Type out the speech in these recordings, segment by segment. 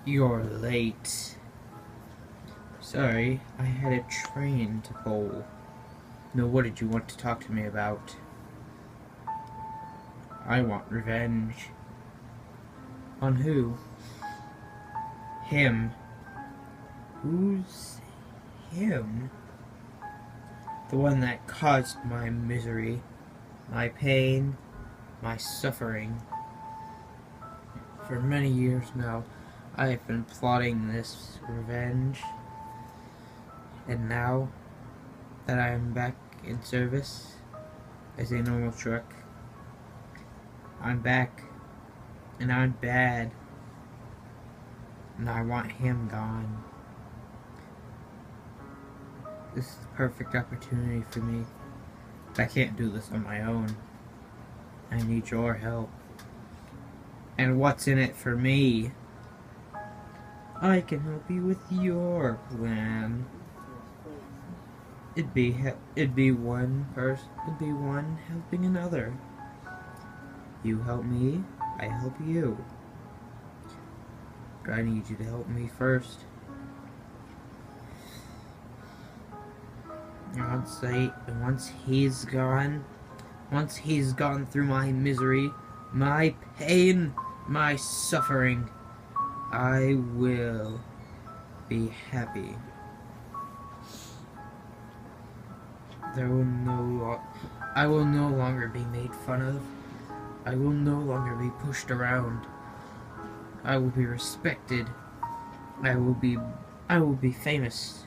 You're late. Sorry, I had a train to pull. Now what did you want to talk to me about? I want revenge. On who? Him. Who's him? The one that caused my misery, my pain, my suffering. For many years now, I have been plotting this revenge. And now that I am back in service as a normal truck, I'm back and I'm bad. And I want him gone. This is the perfect opportunity for me. I can't do this on my own. I need your help. And what's in it for me? I can help you with your plan. It'd be one helping another. You help me, I help you. But I need you to help me first. Once he's gone through my misery, my pain, my suffering, I will be happy. I will no longer be made fun of. I will no longer be pushed around. I will be respected. I will be famous.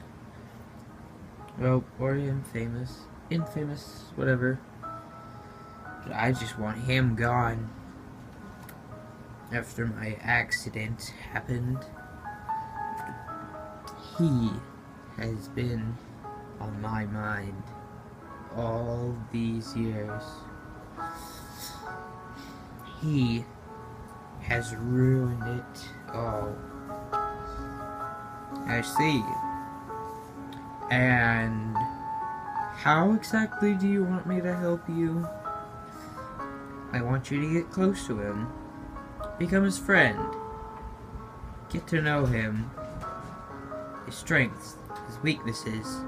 Well, or infamous, whatever. But I just want him gone. After my accident happened, he has been on my mind all these years. He has ruined it all. I see. And how exactly do you want me to help you? I want you to get close to him. Become his friend. Get to know him. His strengths, his weaknesses,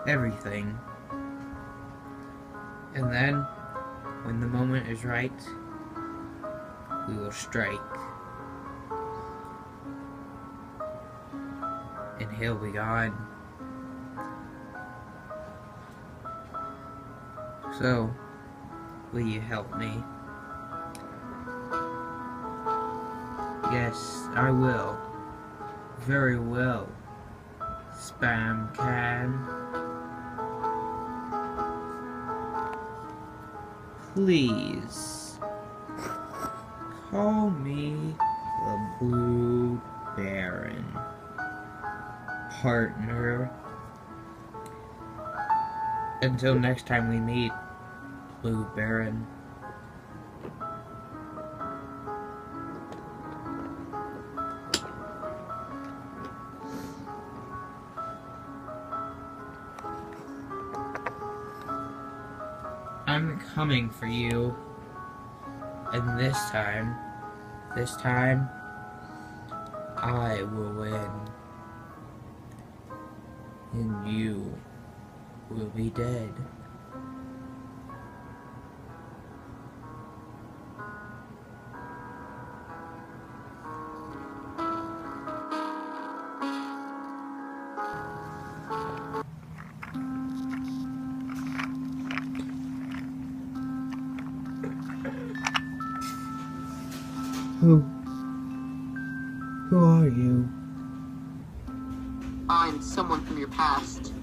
everything. And then, when the moment is right, we will strike. And he'll be gone. So, will you help me? Yes, I will. Very well. Spam can. Please call me the Blue Baron, partner. Until next time we meet, Blue Baron. I'm coming for you. And this time, I will win. And you will be dead. Who are you? I'm someone from your past.